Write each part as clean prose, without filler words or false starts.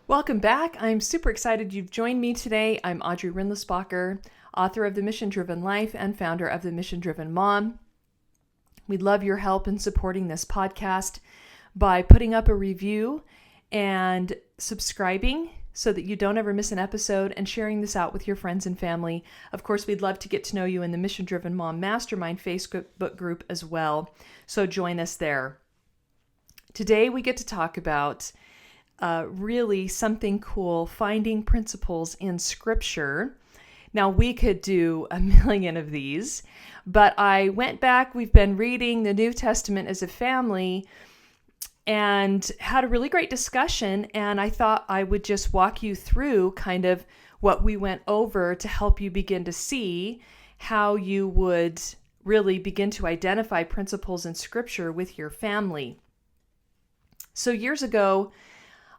Welcome back. I'm super excited you've joined me today. I'm Audreyrindlisbacher, author of The Mission Driven Life and founder of The Mission Driven Mom. We'd love your help in supporting this podcast by putting up a review and subscribing so that you don't ever miss an episode, and sharing this out with your friends and family. Of course, we'd love to get to know you in the Mission Driven Mom Mastermind Facebook group as well, so join us there. Today we get to talk about really something cool, finding principles in Scripture. Now, we could do a million of these, but I went back. We've been reading the New Testament as a family and had a really great discussion, and I thought I would just walk you through kind of what we went over to help you begin to see how you would really begin to identify principles in Scripture with your family. So years ago,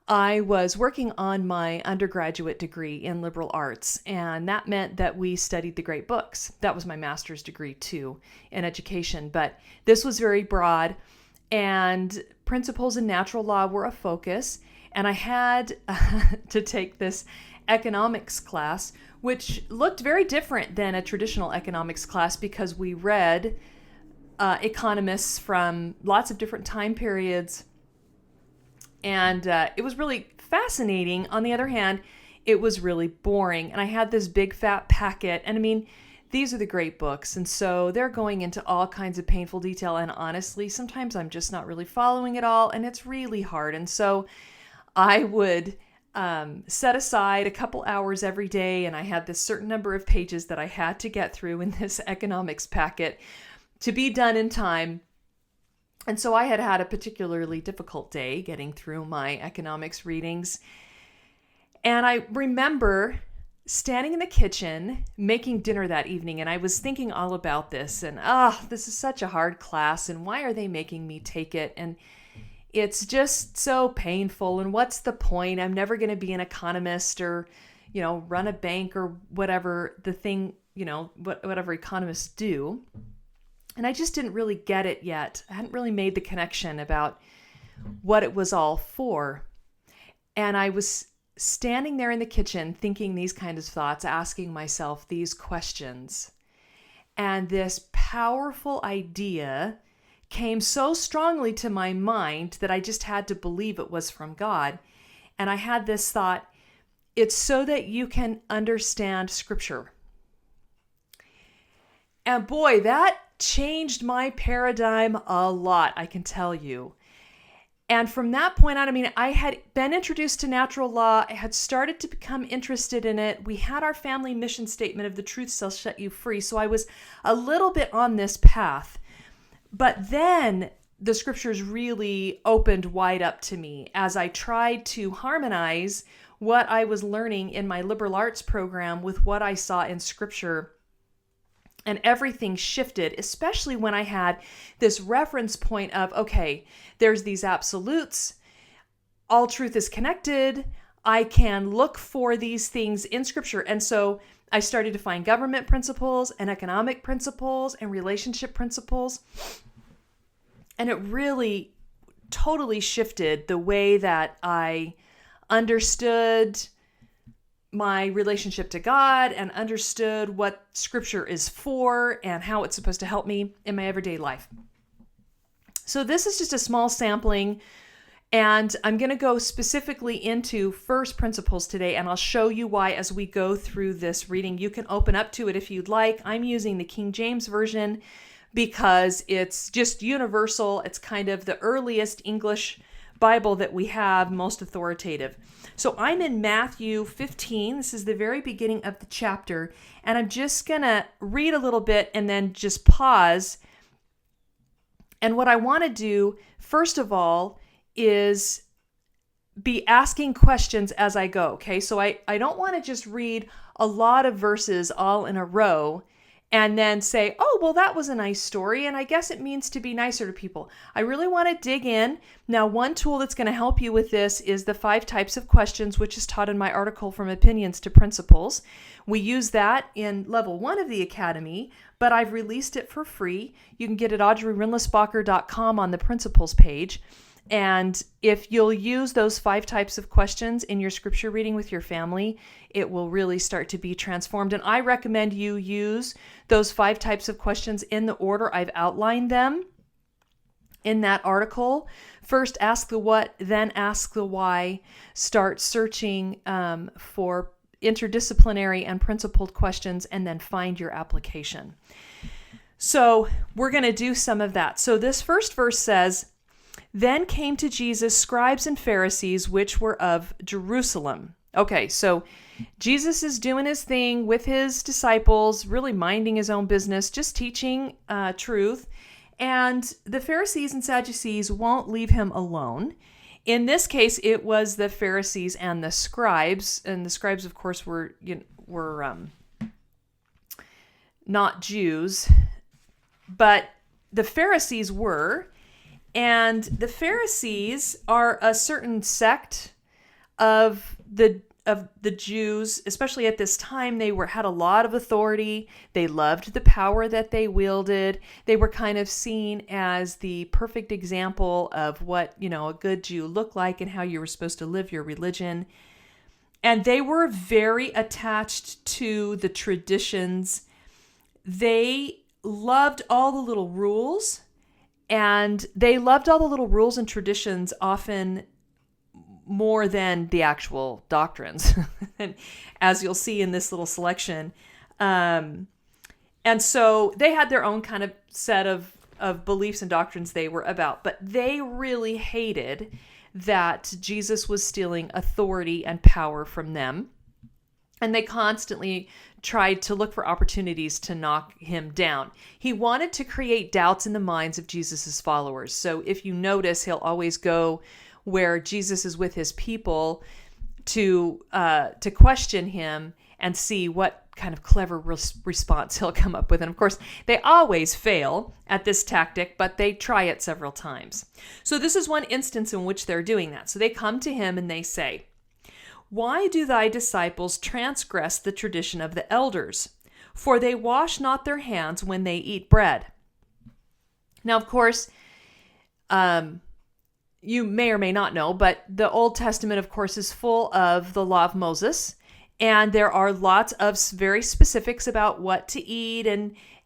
I was working on my undergraduate degree in liberal arts, and that meant that we studied the great books. That was my master's degree too in education, but this was very broad, and principles in natural law were a focus, and I had to take this economics class, which looked very different than a traditional economics class because we read economists from lots of different time periods. And it was really fascinating. On the other hand, it was really boring. And I had this big fat packet. And I mean, these are the great books. And so they're going into all kinds of painful detail. And honestly, sometimes I'm just not really following it all. And it's really hard. And so I would set aside a couple hours every day. And I had this certain number of pages that I had to get through in this economics packet to be done in time. And so I had a particularly difficult day getting through my economics readings. And I remember standing in the kitchen making dinner that evening, and I was thinking all about this, and this is such a hard class, and why are they making me take it? And it's just so painful, and what's the point? I'm never going to be an economist or, run a bank or whatever the thing, whatever economists do. And I just didn't really get it yet. I hadn't really made the connection about what it was all for. And I was standing there in the kitchen thinking these kinds of thoughts, asking myself these questions. And this powerful idea came so strongly to my mind that I just had to believe it was from God. And I had this thought, it's so that you can understand Scripture. And boy, that changed my paradigm a lot, I can tell you. And from that point on, I had been introduced to natural law. I had started to become interested in it. We had our family mission statement of the truth shall set you free. So I was a little bit on this path. But then the Scriptures really opened wide up to me as I tried to harmonize what I was learning in my liberal arts program with what I saw in Scripture. And everything shifted, especially when I had this reference point of, okay, there's these absolutes. All truth is connected. I can look for these things in Scripture. And so I started to find government principles and economic principles and relationship principles. And it really totally shifted the way that I understood my relationship to God and understood what Scripture is for and how it's supposed to help me in my everyday life. So this is just a small sampling, and I'm going to go specifically into first principles today, and I'll show you why as we go through this reading. You can open up to it if you'd like. I'm using the King James Version because it's just universal. It's kind of the earliest English Bible that we have, most authoritative. So I'm in Matthew 15. This is the very beginning of the chapter, and I'm just going to read a little bit and then just pause. And what I want to do, first of all, is be asking questions as I go, okay? So I don't want to just read a lot of verses all in a row and then say, oh, well, that was a nice story, and I guess it means to be nicer to people. I really want to dig in. Now, one tool that's going to help you with this is the 5 types of questions, which is taught in my article, From Opinions to Principles. We use that in level 1 of the Academy, but I've released it for free. You can get it at audreyrindlisbacher.com on the Principles page. And if you'll use those 5 types of questions in your scripture reading with your family, it will really start to be transformed. And I recommend you use those 5 types of questions in the order I've outlined them in that article. First, ask the what, then ask the why. Start searching for interdisciplinary and principled questions, and then find your application. So we're going to do some of that. So this first verse says, "Then came to Jesus scribes and Pharisees, which were of Jerusalem." Okay, so Jesus is doing his thing with his disciples, really minding his own business, just teaching truth. And the Pharisees and Sadducees won't leave him alone. In this case, it was the Pharisees and the scribes. And the scribes, of course, were not Jews, but the Pharisees were. And the Pharisees are a certain sect of the Jews, especially at this time. They had a lot of authority. They loved the power that they wielded. They were kind of seen as the perfect example of what, a good Jew looked like and how you were supposed to live your religion. And they were very attached to the traditions. They loved all the little rules, and they loved all the little rules and traditions often more than the actual doctrines, and as you'll see in this little selection. And so they had their own kind of set of beliefs and doctrines they were about, but they really hated that Jesus was stealing authority and power from them. And they constantly tried to look for opportunities to knock him down. He wanted to create doubts in the minds of Jesus's followers. So if you notice, he'll always go where Jesus is with his people to question him and see what kind of clever response he'll come up with. And of course, they always fail at this tactic, but they try it several times. So this is one instance in which they're doing that. So they come to him and they say, "Why do thy disciples transgress the tradition of the elders? For they wash not their hands when they eat bread." Now, of course, you may or may not know, but the Old Testament, of course, is full of the law of Moses. And there are lots of very specifics about what to eat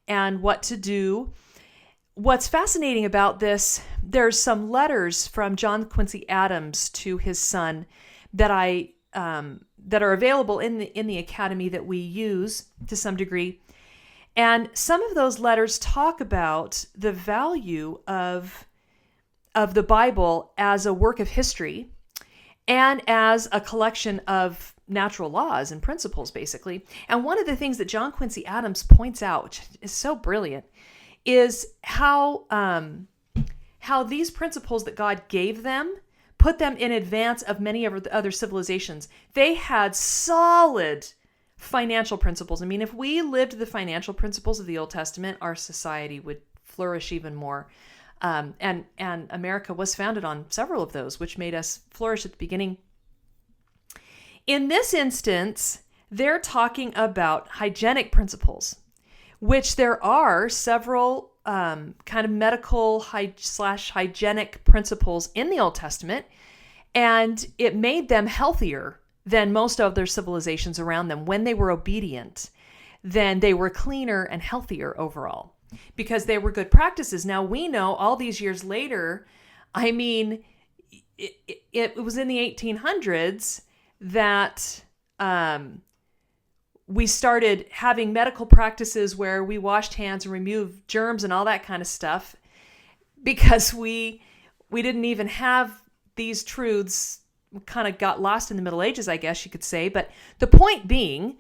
and what to do. What's fascinating about this, there's some letters from John Quincy Adams to his son that are available in the academy that we use to some degree. And some of those letters talk about the value of the Bible as a work of history and as a collection of natural laws and principles, basically. And one of the things that John Quincy Adams points out, which is so brilliant, is how these principles that God gave them put them in advance of many of the other civilizations. They had solid financial principles. I mean, if we lived the financial principles of the Old Testament, our society would flourish even more. And America was founded on several of those, which made us flourish at the beginning. In this instance, they're talking about hygienic principles, which there are several kind of medical / hygienic principles in the Old Testament, and it made them healthier than most other civilizations around them. When they were obedient, then they were cleaner and healthier overall, because they were good practices. Now, we know all these years later, I mean, it was in the 1800s that we started having medical practices where we washed hands and removed germs and all that kind of stuff, because we didn't even have these truths. Kind of got lost in the Middle Ages, I guess you could say. But the point being,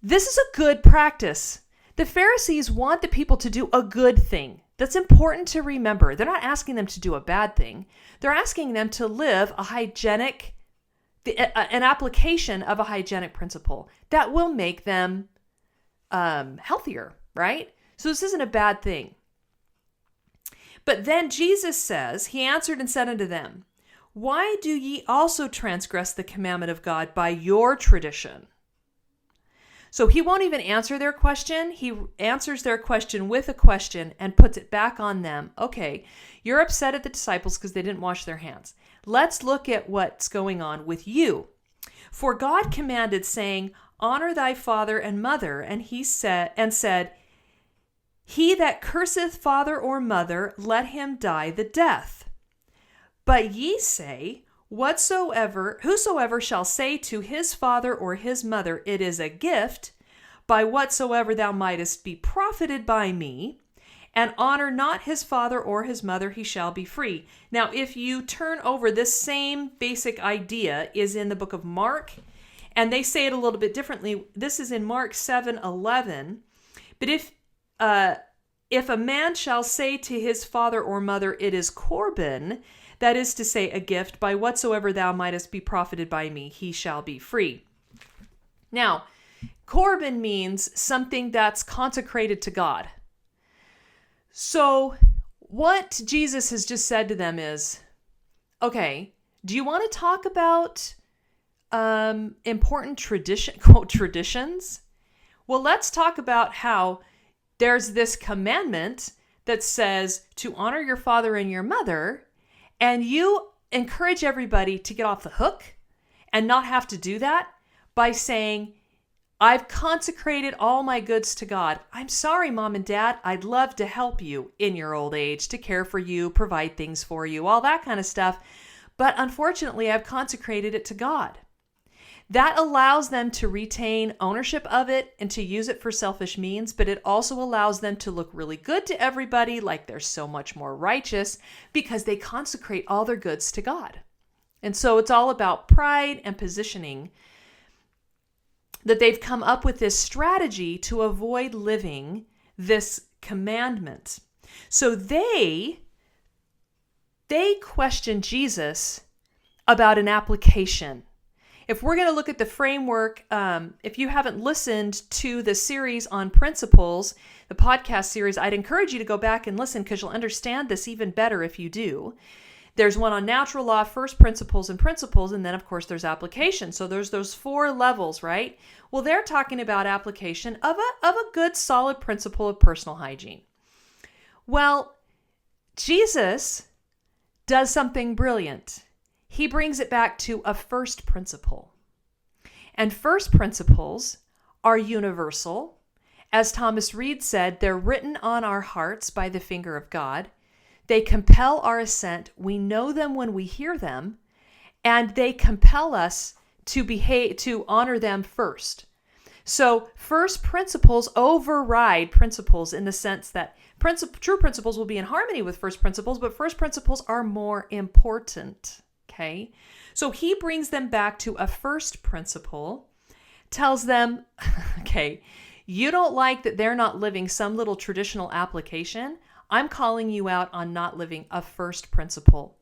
this is a good practice. The Pharisees want the people to do a good thing. That's important to remember. They're not asking them to do a bad thing. They're asking them to live a hygienic, an application of a hygienic principle that will make them healthier, right? So this isn't a bad thing. But then Jesus says, he answered and said unto them, "Why do ye also transgress the commandment of God by your tradition?" So he won't even answer their question. He answers their question with a question and puts it back on them. Okay, you're upset at the disciples because they didn't wash their hands. Let's look at what's going on with you. For God commanded, saying, honor thy father and mother. And he said, he that curseth father or mother, let him die the death. But ye say, whosoever shall say to his father or his mother, it is a gift, by whatsoever thou mightest be profited by me, and honor not his father or his mother, he shall be free. Now, if you turn over, this same basic idea is in the book of Mark, and they say it a little bit differently. This is in Mark 7:11. But if a man shall say to his father or mother, it is Corban, that is to say, a gift, by whatsoever thou mightest be profited by me, he shall be free. Now, Corban means something that's consecrated to God. So what Jesus has just said to them is, okay, do you want to talk about important traditions? Well, let's talk about how there's this commandment that says to honor your father and your mother, and you encourage everybody to get off the hook and not have to do that by saying, I've consecrated all my goods to God. I'm sorry, Mom and Dad. I'd love to help you in your old age, to care for you, provide things for you, all that kind of stuff. But unfortunately, I've consecrated it to God. That allows them to retain ownership of it and to use it for selfish means, but it also allows them to look really good to everybody, like they're so much more righteous, because they consecrate all their goods to God. And so it's all about pride and positioning, that they've come up with this strategy to avoid living this commandment. So they question Jesus about an application. If we're going to look at the framework, if you haven't listened to the series on principles, the podcast series, I'd encourage you to go back and listen, because you'll understand this even better if you do. There's one on natural law, first principles, and then of course there's application. So there's those 4 levels, right? Well, they're talking about application of a good solid principle of personal hygiene. Well, Jesus does something brilliant. He brings it back to a first principle. And first principles are universal. As Thomas Reed said, they're written on our hearts by the finger of God. They compel our assent. We know them when we hear them, and they compel us to honor them first. So first principles override principles in the sense that true principles will be in harmony with first principles, but first principles are more important. Okay, so he brings them back to a first principle, tells them, okay, you don't like that they're not living some little traditional application. I'm calling you out on not living a first principle.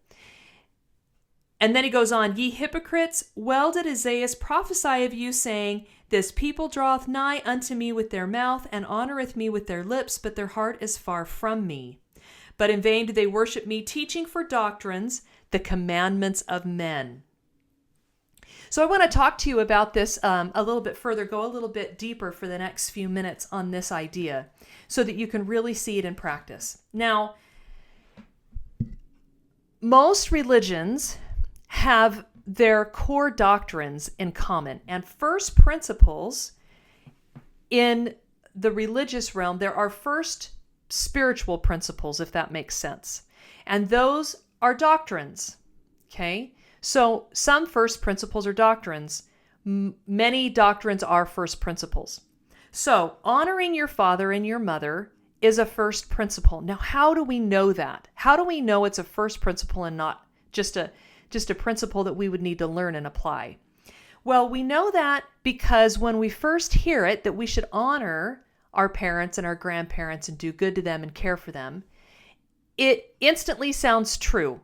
And then he goes on, ye hypocrites, well did Isaiah prophesy of you, saying, this people draweth nigh unto me with their mouth, and honoreth me with their lips, but their heart is far from me. But in vain do they worship me, teaching for doctrines the commandments of men. So I want to talk to you about this a little bit further, go a little bit deeper for the next few minutes on this idea so that you can really see it in practice. Now, most religions have their core doctrines in common, and first principles in the religious realm, there are first spiritual principles, if that makes sense. And those are doctrines, okay? So some first principles are doctrines. Many doctrines are first principles. So honoring your father and your mother is a first principle. Now, how do we know that? How do we know it's a first principle and not just a principle that we would need to learn and apply? Well, we know that because when we first hear it, that we should honor our parents and our grandparents and do good to them and care for them, it instantly sounds true.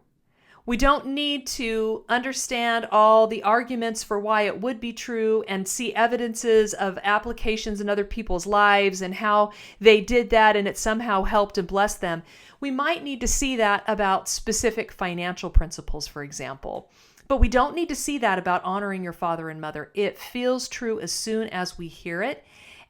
We don't need to understand all the arguments for why it would be true and see evidences of applications in other people's lives and how they did that and it somehow helped and blessed them. We might need to see that about specific financial principles, for example. But we don't need to see that about honoring your father and mother. It feels true as soon as we hear it.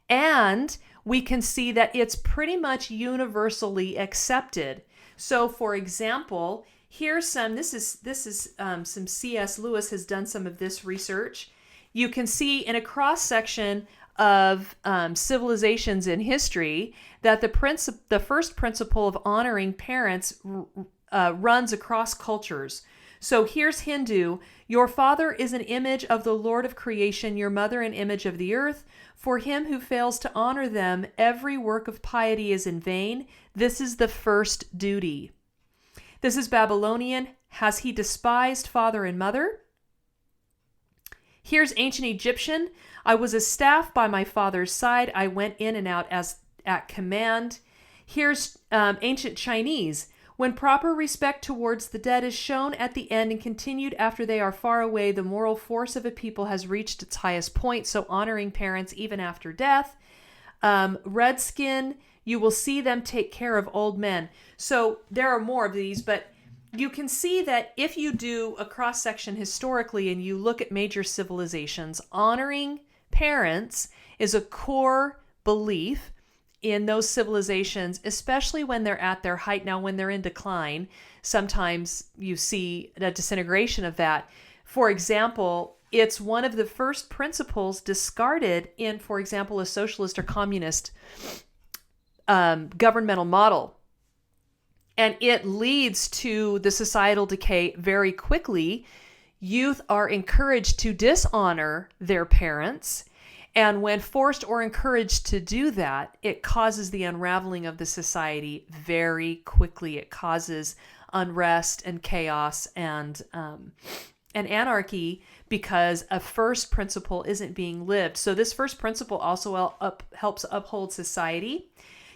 And we can see that it's pretty much universally accepted. So for example, here's some, this is some C.S. Lewis has done some of this research. You can see in a cross-section of civilizations in history that the first principle of honoring parents runs across cultures. So here's Hindu. Your father is an image of the Lord of creation, your mother an image of the earth. For him who fails to honor them, every work of piety is in vain. This is the first duty. This is Babylonian. Has he despised father and mother? Here's ancient Egyptian. I was a staff by my father's side. I went in and out as at command. Here's ancient Chinese. When proper respect towards the dead is shown at the end and continued after they are far away, the moral force of a people has reached its highest point. So honoring parents even after death. Redskin, you will see them take care of old men. So there are more of these, but you can see that if you do a cross-section historically and you look at major civilizations, honoring parents is a core belief in those civilizations, especially when they're at their height. Now, when they're in decline, sometimes you see a disintegration of that. For example, it's one of the first principles discarded in, for example, a socialist or communist governmental model. And it leads to the societal decay very quickly. Youth are encouraged to dishonor their parents. And when forced or encouraged to do that, it causes the unraveling of the society very quickly. It causes unrest and chaos and anarchy because a first principle isn't being lived. So this first principle also helps uphold society.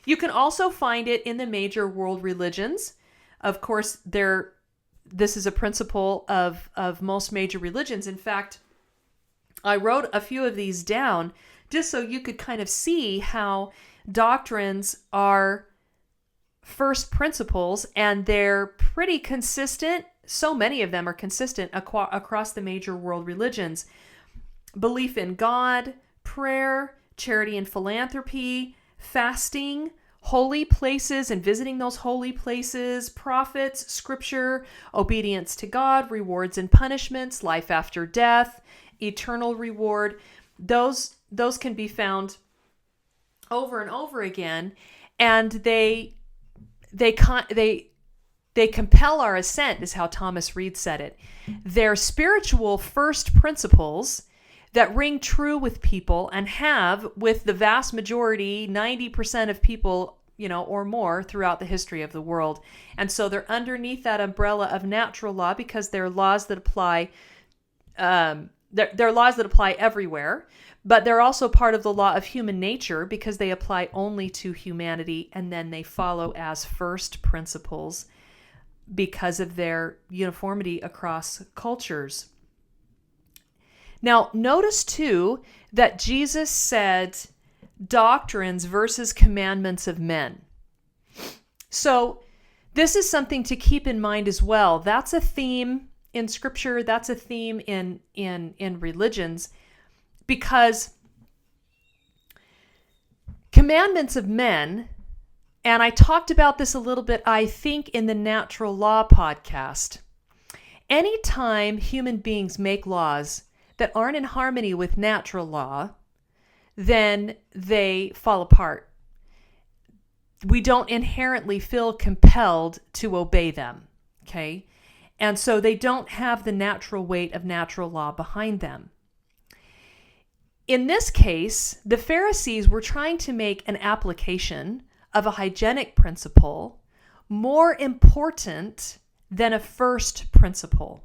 You can also find it in the major world religions. Of course, this is a principle of most major religions. In fact, I wrote a few of these down just so you could kind of see how doctrines are first principles, and they're pretty consistent. So many of them are consistent across the major world religions. Belief in God, prayer, charity and philanthropy, fasting, holy places and visiting those holy places, prophets, scripture, obedience to God, rewards and punishments, life after death, eternal reward. Those can be found over and over again, and they compel our assent, is how Thomas Reed said it. They're spiritual first principles that ring true with people and have with the vast majority, 90% of people, or more throughout the history of the world. And so they're underneath that umbrella of natural law because they're laws that apply they're laws that apply everywhere, but they're also part of the law of human nature because they apply only to humanity, and then they follow as first principles because of their uniformity across cultures. Now, notice too that Jesus said doctrines versus commandments of men. So this is something to keep in mind as well. That's a theme in scripture, that's a theme in religions, because commandments of men, and I talked about this a little bit, I think, in the Natural Law podcast. Anytime human beings make laws that aren't in harmony with natural law, then they fall apart. We don't inherently feel compelled to obey them, okay? And so they don't have the natural weight of natural law behind them. In this case, the Pharisees were trying to make an application of a hygienic principle more important than a first principle.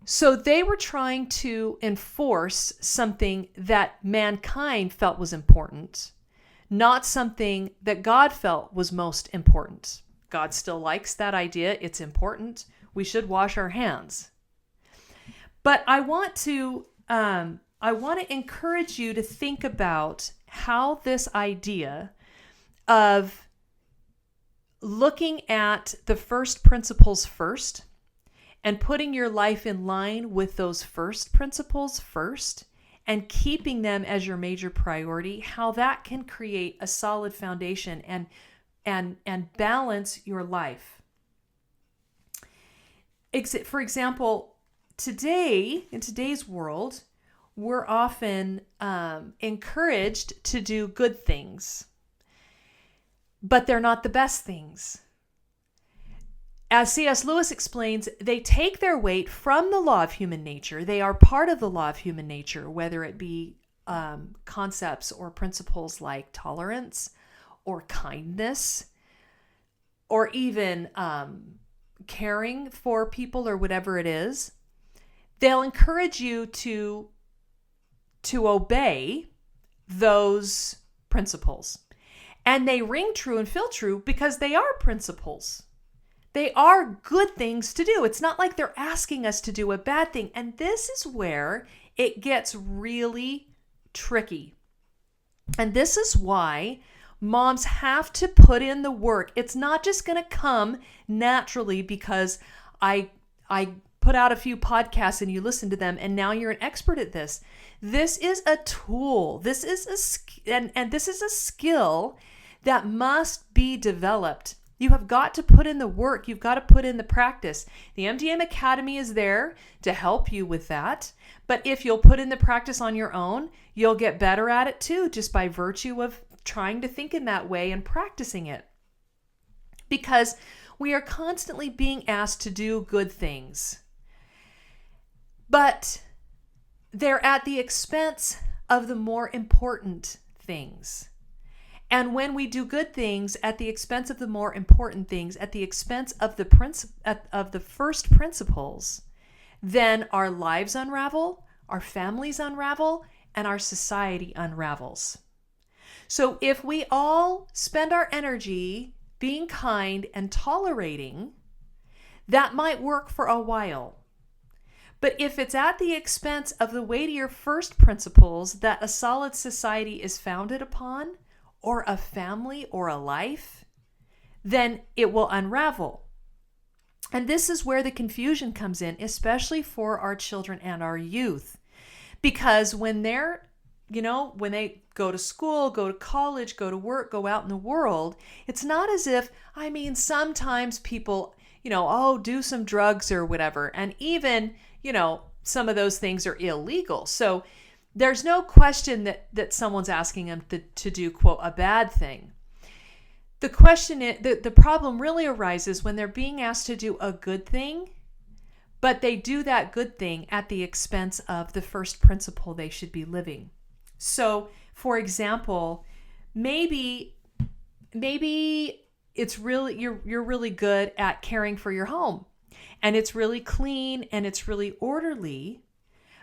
So they were trying to enforce something that mankind felt was important, not something that God felt was most important. God still likes that idea. It's important. We should wash our hands. But I want to encourage you to think about how this idea of looking at the first principles first and putting your life in line with those first principles first and keeping them as your major priority, how that can create a solid foundation and balance your life. For example, in today's world, we're often encouraged to do good things, but they're not the best things. As C.S. Lewis explains, they take their weight from the law of human nature. They are part of the law of human nature, whether it be concepts or principles like tolerance or kindness, or even caring for people or whatever it is. They'll encourage you to obey those principles. And they ring true and feel true because they are principles. They are good things to do. It's not like they're asking us to do a bad thing. And this is where it gets really tricky. And this is why moms have to put in the work. It's not just going to come naturally because I put out a few podcasts and you listen to them and now you're an expert at this. This is a tool. This is this is a skill that must be developed. You have got to put in the work. You've got to put in the practice. The MDM Academy is there to help you with that. But if you'll put in the practice on your own, you'll get better at it too, just by virtue of trying to think in that way and practicing it. Because we are constantly being asked to do good things. But they're at the expense of the more important things. And when we do good things at the expense of the more important things, at the expense of the first principles, then our lives unravel, our families unravel, and our society unravels. So if we all spend our energy being kind and tolerating, that might work for a while. But if it's at the expense of the weightier first principles that a solid society is founded upon, or a family or a life, then it will unravel. And this is where the confusion comes in, especially for our children and our youth. Because when when they go to school, go to college, go to work, go out in the world, it's not as if, sometimes people, do some drugs or whatever. And even, some of those things are illegal. So there's no question that someone's asking them to do, quote, a bad thing. The question is, the problem really arises when they're being asked to do a good thing, but they do that good thing at the expense of the first principle they should be living. So, for example, maybe it's really you're really good at caring for your home, and it's really clean and it's really orderly.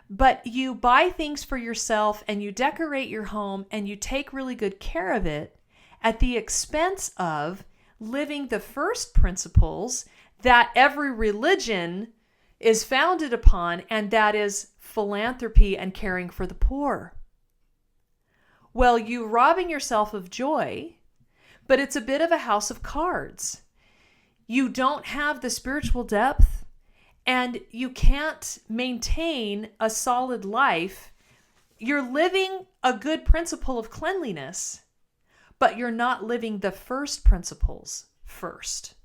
But you buy things for yourself and you decorate your home and you take really good care of it at the expense of living the first principles that every religion is founded upon, and that is philanthropy and caring for the poor. Well, you're robbing yourself of joy, but it's a bit of a house of cards. You don't have the spiritual depth, and you can't maintain a solid life. You're living a good principle of cleanliness, but you're not living the first principles first.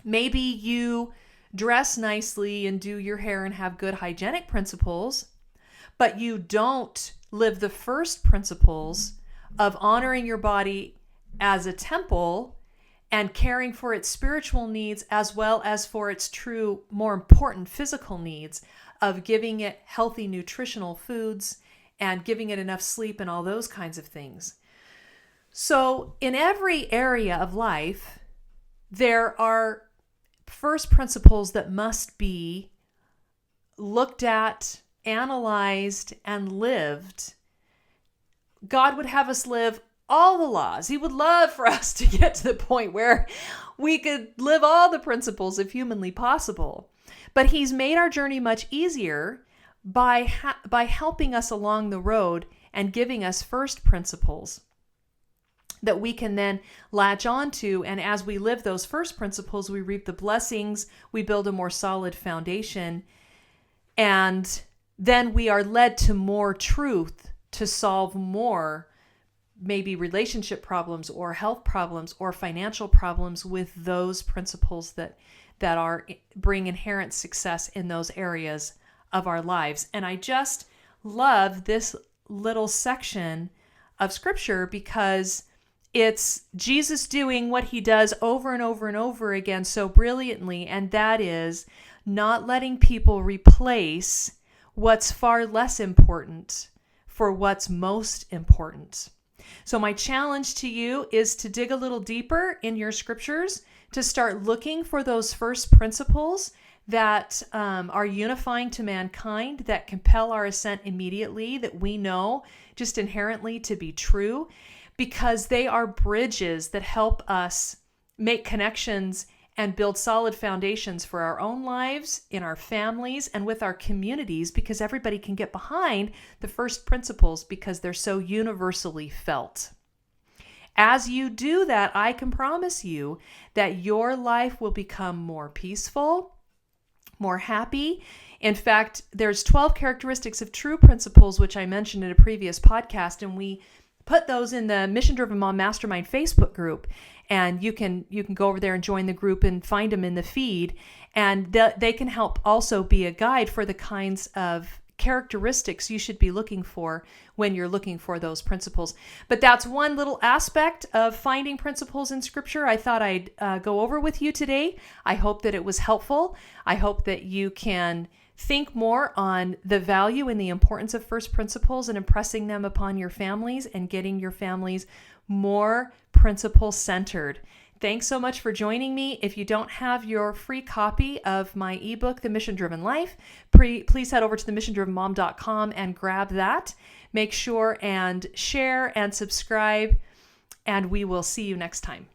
Maybe you dress nicely and do your hair and have good hygienic principles, but you don't live the first principles of honoring your body as a temple and caring for its spiritual needs as well as for its true, more important physical needs of giving it healthy nutritional foods and giving it enough sleep and all those kinds of things. So in every area of life, there are first principles that must be looked at, analyzed, and lived. God would have us live all the laws. He would love for us to get to the point where we could live all the principles if humanly possible. But he's made our journey much easier by helping us along the road and giving us first principles. that we can then latch on to. And as we live those first principles, we reap the blessings, we build a more solid foundation, and then we are led to more truth to solve more maybe relationship problems or health problems or financial problems with those principles that bring inherent success in those areas of our lives. And I just love this little section of scripture because it's Jesus doing what he does over and over and over again so brilliantly, and that is not letting people replace what's far less important for what's most important. So my challenge to you is to dig a little deeper in your scriptures, to start looking for those first principles that are unifying to mankind, that compel our assent immediately, that we know just inherently to be true, because they are bridges that help us make connections and build solid foundations for our own lives, in our families, and with our communities, because everybody can get behind the first principles because they're so universally felt. As you do that, I can promise you that your life will become more peaceful, more happy. In fact, there's 12 characteristics of true principles, which I mentioned in a previous podcast, and we put those in the Mission Driven Mom Mastermind Facebook group. And you can go over there and join the group and find them in the feed. And they can help also be a guide for the kinds of characteristics you should be looking for when you're looking for those principles. But that's one little aspect of finding principles in Scripture I thought I'd go over with you today. I hope that it was helpful. I hope that you can think more on the value and the importance of first principles and impressing them upon your families and getting your families more principle-centered. Thanks so much for joining me. If you don't have your free copy of my ebook, The Mission Driven Life, please head over to themissiondrivenmom.com and grab that. Make sure and share and subscribe, and we will see you next time.